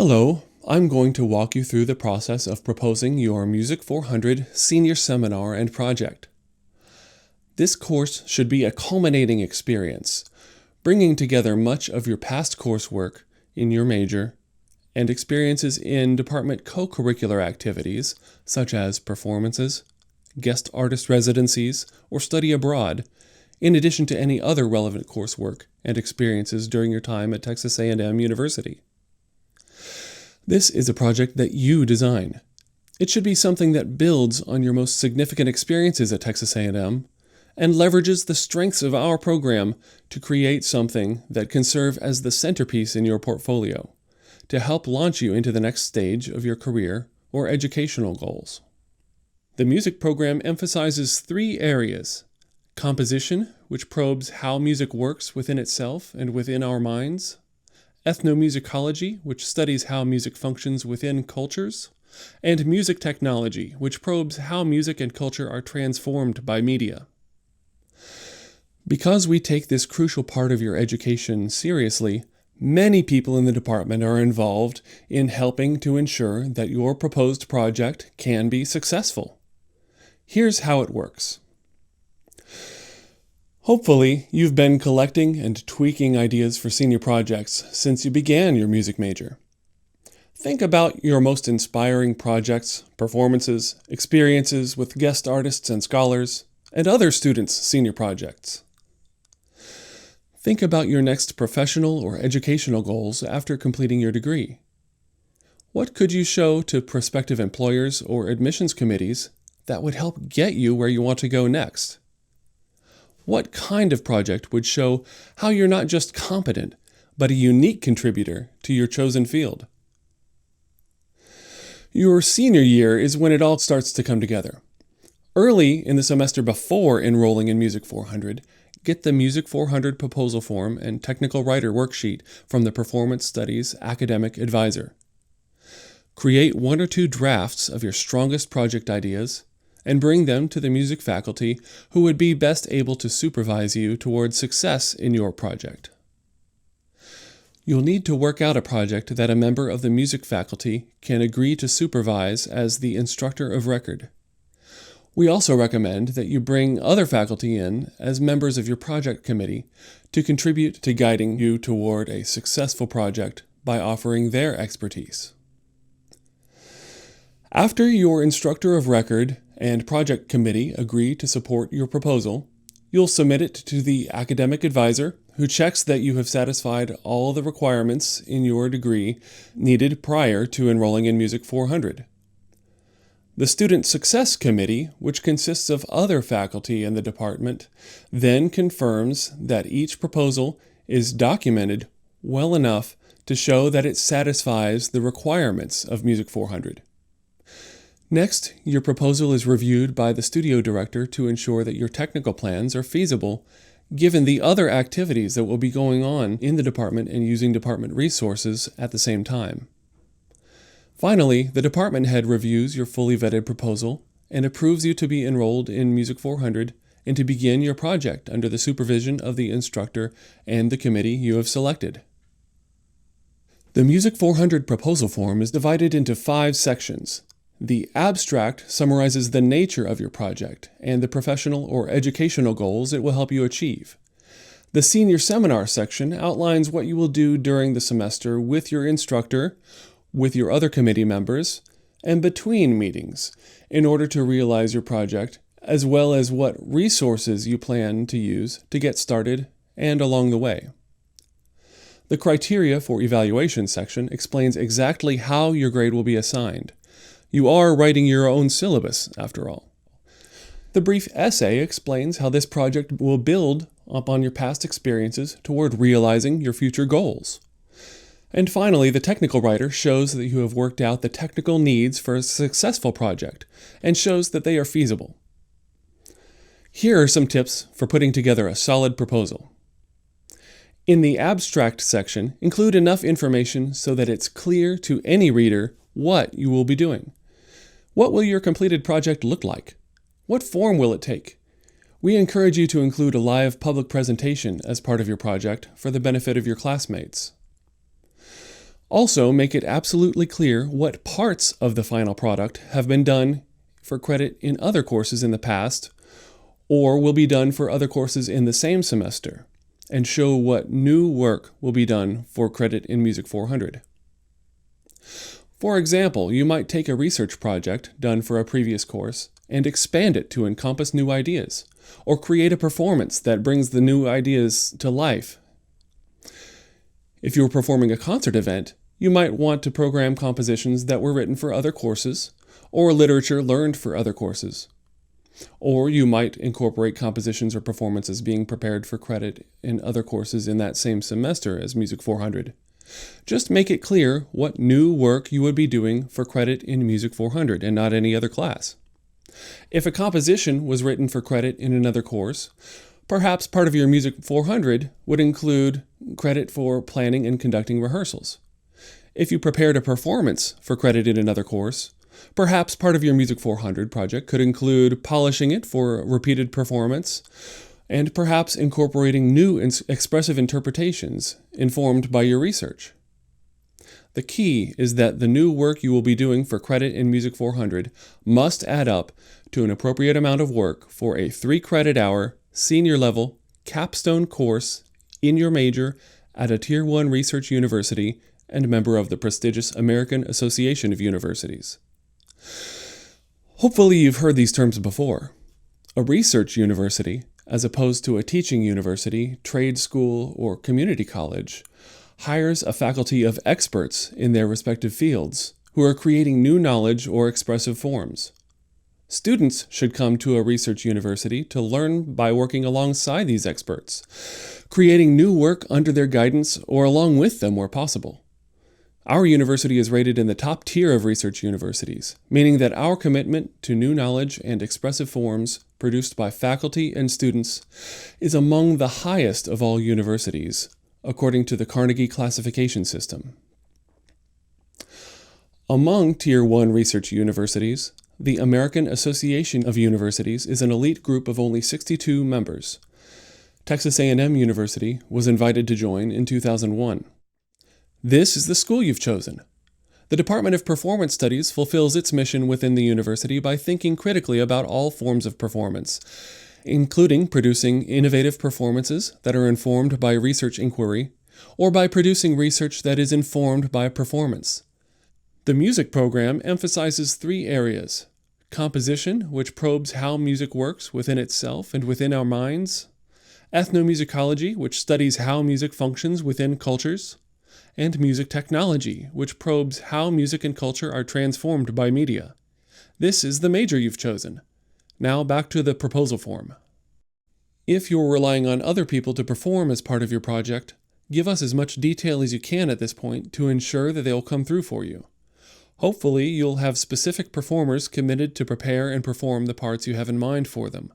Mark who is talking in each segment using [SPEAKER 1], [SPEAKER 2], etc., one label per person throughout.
[SPEAKER 1] Hello, I'm going to walk you through the process of proposing your Music 400 Senior Seminar and Project. This course should be a culminating experience, bringing together much of your past coursework in your major and experiences in department co-curricular activities such as performances, guest artist residencies, or study abroad, in addition to any other relevant coursework and experiences during your time at Texas A&M University. This is a project that you design. It should be something that builds on your most significant experiences at Texas A&M and leverages the strengths of our program to create something that can serve as the centerpiece in your portfolio to help launch you into the next stage of your career or educational goals. The music program emphasizes three areas: composition, which probes how music works within itself and within our minds; ethnomusicology, which studies how music functions within cultures; and music technology, which probes how music and culture are transformed by media. Because we take this crucial part of your education seriously, many people in the department are involved in helping to ensure that your proposed project can be successful. Here's how it works. Hopefully, you've been collecting and tweaking ideas for senior projects since you began your music major. Think about your most inspiring projects, performances, experiences with guest artists and scholars, and other students' senior projects. Think about your next professional or educational goals after completing your degree. What could you show to prospective employers or admissions committees that would help get you where you want to go next? What kind of project would show how you're not just competent, but a unique contributor to your chosen field? Your senior year is when it all starts to come together. Early in the semester before enrolling in Music 400, get the Music 400 proposal form and technical writer worksheet from the Performance Studies Academic Advisor. Create one or two drafts of your strongest project ideas and bring them to the music faculty who would be best able to supervise you towards success in your project. You'll need to work out a project that a member of the music faculty can agree to supervise as the instructor of record. We also recommend that you bring other faculty in as members of your project committee to contribute to guiding you toward a successful project by offering their expertise. After your instructor of record and project committee agree to support your proposal, you'll submit it to the academic advisor, who checks that you have satisfied all the requirements in your degree needed prior to enrolling in Music 400. The Student Success Committee, which consists of other faculty in the department, then confirms that each proposal is documented well enough to show that it satisfies the requirements of Music 400. Next, your proposal is reviewed by the studio director to ensure that your technical plans are feasible given the other activities that will be going on in the department and using department resources at the same time. Finally, the department head reviews your fully vetted proposal and approves you to be enrolled in Music 400 and to begin your project under the supervision of the instructor and the committee you have selected. The Music 400 proposal form is divided into 5 sections. The abstract summarizes the nature of your project and the professional or educational goals it will help you achieve. The senior seminar section outlines what you will do during the semester with your instructor, with your other committee members, and between meetings in order to realize your project, as well as what resources you plan to use to get started and along the way. The criteria for evaluation section explains exactly how your grade will be assigned. You are writing your own syllabus, after all. The brief essay explains how this project will build upon your past experiences toward realizing your future goals. And finally, the technical writer shows that you have worked out the technical needs for a successful project and shows that they are feasible. Here are some tips for putting together a solid proposal. In the abstract section, include enough information so that it's clear to any reader what you will be doing. What will your completed project look like? What form will it take? We encourage you to include a live public presentation as part of your project for the benefit of your classmates. Also, make it absolutely clear what parts of the final product have been done for credit in other courses in the past, or will be done for other courses in the same semester, and show what new work will be done for credit in Music 400. For example, you might take a research project done for a previous course and expand it to encompass new ideas, or create a performance that brings the new ideas to life. If you were performing a concert event, you might want to program compositions that were written for other courses, or literature learned for other courses. Or you might incorporate compositions or performances being prepared for credit in other courses in that same semester as Music 400. Just make it clear what new work you would be doing for credit in Music 400 and not any other class. If a composition was written for credit in another course, perhaps part of your Music 400 would include credit for planning and conducting rehearsals. If you prepared a performance for credit in another course, perhaps part of your Music 400 project could include polishing it for repeated performance, and perhaps incorporating new expressive interpretations informed by your research. The key is that the new work you will be doing for credit in Music 400 must add up to an appropriate amount of work for a 3-credit-hour, senior-level, capstone course in your major at a Tier 1 research university and member of the prestigious American Association of Universities. Hopefully you've heard these terms before. A research university, as opposed to a teaching university, trade school, or community college, hires a faculty of experts in their respective fields who are creating new knowledge or expressive forms. Students should come to a research university to learn by working alongside these experts, creating new work under their guidance or along with them where possible. Our university is rated in the top tier of research universities, meaning that our commitment to new knowledge and expressive forms produced by faculty and students is among the highest of all universities, according to the Carnegie classification system. Among Tier 1 research universities, the American Association of Universities is an elite group of only 62 members. Texas A&M University was invited to join in 2001. This is the school you've chosen. The Department of Performance Studies fulfills its mission within the university by thinking critically about all forms of performance, including producing innovative performances that are informed by research inquiry, or by producing research that is informed by performance. The music program emphasizes 3 areas: composition, which probes how music works within itself and within our minds; ethnomusicology, which studies how music functions within cultures; and music technology, which probes how music and culture are transformed by media. This is the major you've chosen. Now back to the proposal form. If you're relying on other people to perform as part of your project, give us as much detail as you can at this point to ensure that they'll come through for you. Hopefully, you'll have specific performers committed to prepare and perform the parts you have in mind for them.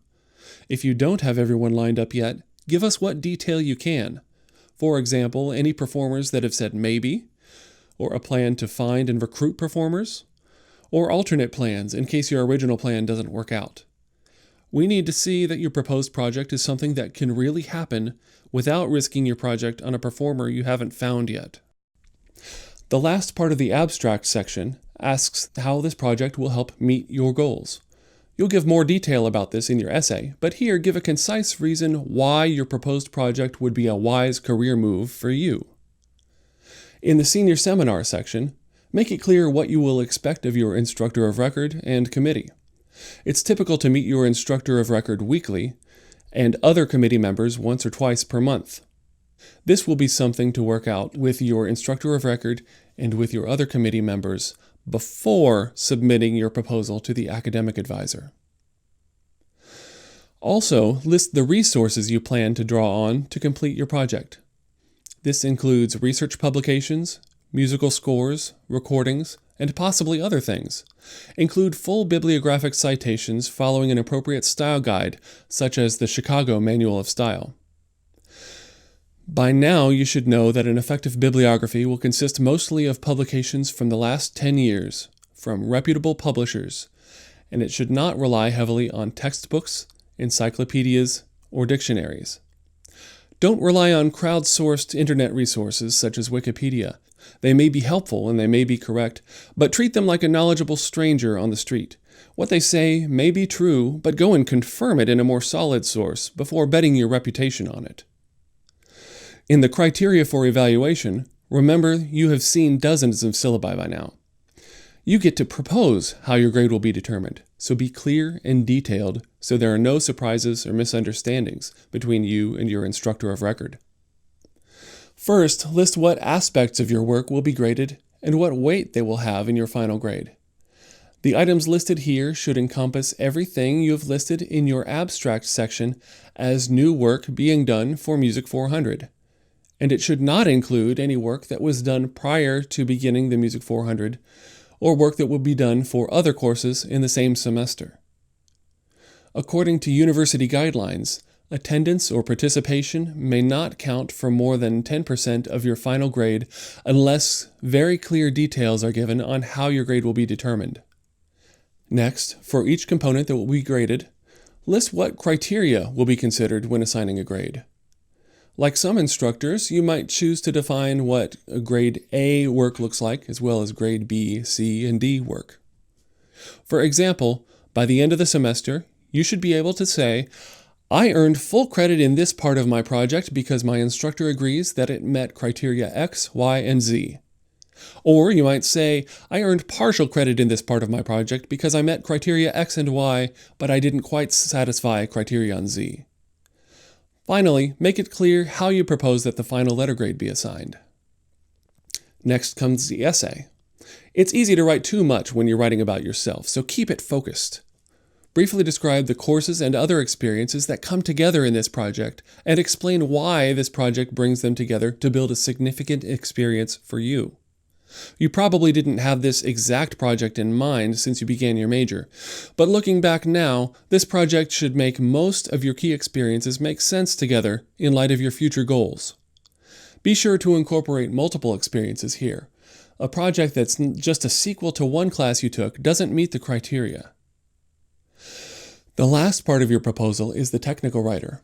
[SPEAKER 1] If you don't have everyone lined up yet, give us what detail you can. For example, any performers that have said maybe, or a plan to find and recruit performers, or alternate plans in case your original plan doesn't work out. We need to see that your proposed project is something that can really happen without risking your project on a performer you haven't found yet. The last part of the abstract section asks how this project will help meet your goals. You'll give more detail about this in your essay, but here give a concise reason why your proposed project would be a wise career move for you. In the senior seminar section, make it clear what you will expect of your instructor of record and committee. It's typical to meet your instructor of record weekly and other committee members once or twice per month. This will be something to work out with your instructor of record and with your other committee members before submitting your proposal to the academic advisor. Also, list the resources you plan to draw on to complete your project. This includes research publications, musical scores, recordings, and possibly other things. Include full bibliographic citations following an appropriate style guide, such as the Chicago Manual of Style. By now, you should know that an effective bibliography will consist mostly of publications from the last 10 years, from reputable publishers, and it should not rely heavily on textbooks, encyclopedias, or dictionaries. Don't rely on crowdsourced internet resources such as Wikipedia, They may be helpful and they may be correct, but treat them like a knowledgeable stranger on the street. What they say may be true, but go and confirm it in a more solid source before betting your reputation on it. In the criteria for evaluation, remember you have seen dozens of syllabi by now. You get to propose how your grade will be determined, so be clear and detailed so there are no surprises or misunderstandings between you and your instructor of record. First, list what aspects of your work will be graded and what weight they will have in your final grade. The items listed here should encompass everything you have listed in your abstract section as new work being done for Music 400. And it should not include any work that was done prior to beginning the Music 400 or work that will be done for other courses in the same semester. According to university guidelines, attendance or participation may not count for more than 10% of your final grade unless very clear details are given on how your grade will be determined. Next, for each component that will be graded, list what criteria will be considered when assigning a grade. Like some instructors, you might choose to define what a grade A work looks like, as well as grade B, C, and D work. For example, by the end of the semester, you should be able to say, I earned full credit in this part of my project because my instructor agrees that it met criteria X, Y, and Z. Or you might say, I earned partial credit in this part of my project because I met criteria X and Y, but I didn't quite satisfy criterion Z. Finally, make it clear how you propose that the final letter grade be assigned. Next comes the essay. It's easy to write too much when you're writing about yourself, so keep it focused. Briefly describe the courses and other experiences that come together in this project and explain why this project brings them together to build a significant experience for you. You probably didn't have this exact project in mind since you began your major, but looking back now, this project should make most of your key experiences make sense together in light of your future goals. Be sure to incorporate multiple experiences here. A project that's just a sequel to one class you took doesn't meet the criteria. The last part of your proposal is the technical writer.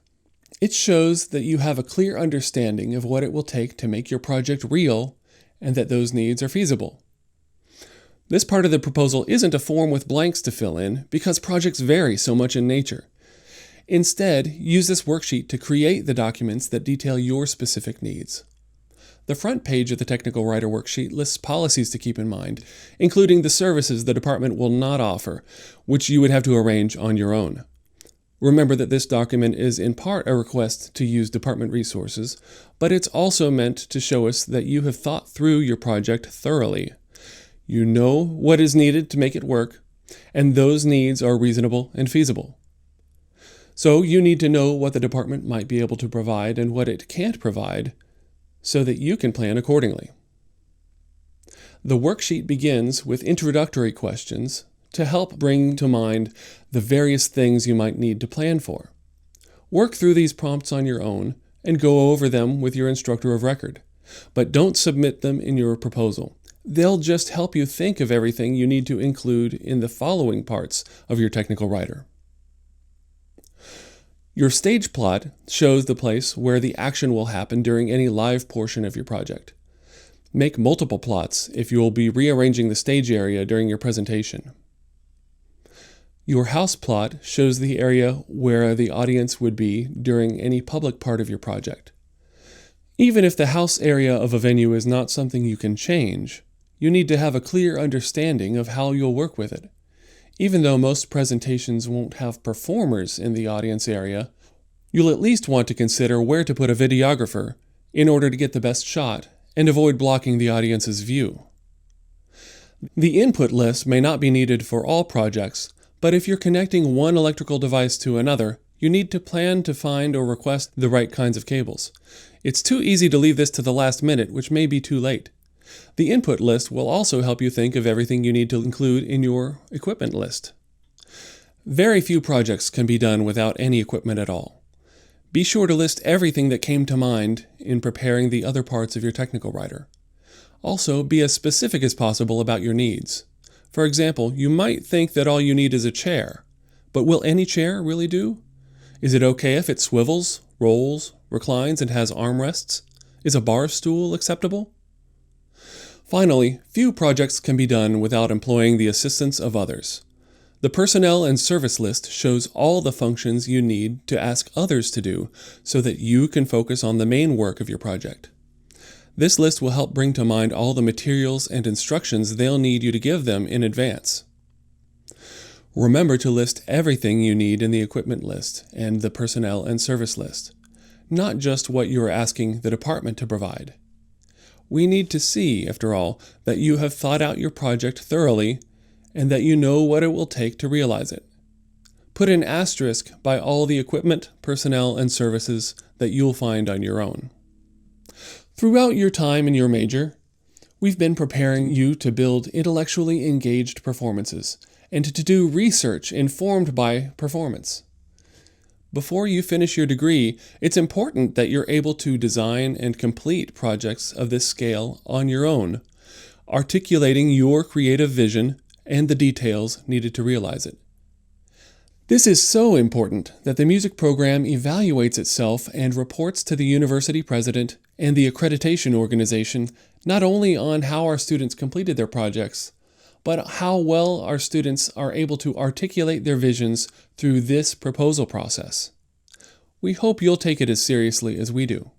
[SPEAKER 1] It shows that you have a clear understanding of what it will take to make your project real and that those needs are feasible. This part of the proposal isn't a form with blanks to fill in because projects vary so much in nature. Instead, use this worksheet to create the documents that detail your specific needs. The front page of the Technical Writer worksheet lists policies to keep in mind, including the services the department will not offer, which you would have to arrange on your own. Remember that this document is in part a request to use department resources, but it's also meant to show us that you have thought through your project thoroughly. You know what is needed to make it work, and those needs are reasonable and feasible. So you need to know what the department might be able to provide and what it can't provide, so that you can plan accordingly. The worksheet begins with introductory questions to help bring to mind the various things you might need to plan for. Work through these prompts on your own and go over them with your instructor of record, but don't submit them in your proposal. They'll just help you think of everything you need to include in the following parts of your technical writer. Your stage plot shows the place where the action will happen during any live portion of your project. Make multiple plots if you will be rearranging the stage area during your presentation. Your house plot shows the area where the audience would be during any public part of your project. Even if the house area of a venue is not something you can change, you need to have a clear understanding of how you'll work with it. Even though most presentations won't have performers in the audience area, you'll at least want to consider where to put a videographer in order to get the best shot and avoid blocking the audience's view. The input list may not be needed for all projects, but if you're connecting one electrical device to another, you need to plan to find or request the right kinds of cables. It's too easy to leave this to the last minute, which may be too late. The input list will also help you think of everything you need to include in your equipment list. Very few projects can be done without any equipment at all. Be sure to list everything that came to mind in preparing the other parts of your technical writer. Also, be as specific as possible about your needs. For example, you might think that all you need is a chair, but will any chair really do? Is it okay if it swivels, rolls, reclines, and has armrests? Is a bar stool acceptable? Finally, few projects can be done without employing the assistance of others. The personnel and service list shows all the functions you need to ask others to do so that you can focus on the main work of your project. This list will help bring to mind all the materials and instructions they'll need you to give them in advance. Remember to list everything you need in the equipment list and the personnel and service list, not just what you are asking the department to provide. We need to see, after all, that you have thought out your project thoroughly and that you know what it will take to realize it. Put an asterisk by all the equipment, personnel, and services that you'll find on your own. Throughout your time in your major, we've been preparing you to build intellectually engaged performances and to do research informed by performance. Before you finish your degree, it's important that you're able to design and complete projects of this scale on your own, articulating your creative vision and the details needed to realize it. This is so important that the music program evaluates itself and reports to the university president and the accreditation organization not only on how our students completed their projects, but how well our students are able to articulate their visions through this proposal process. We hope you'll take it as seriously as we do.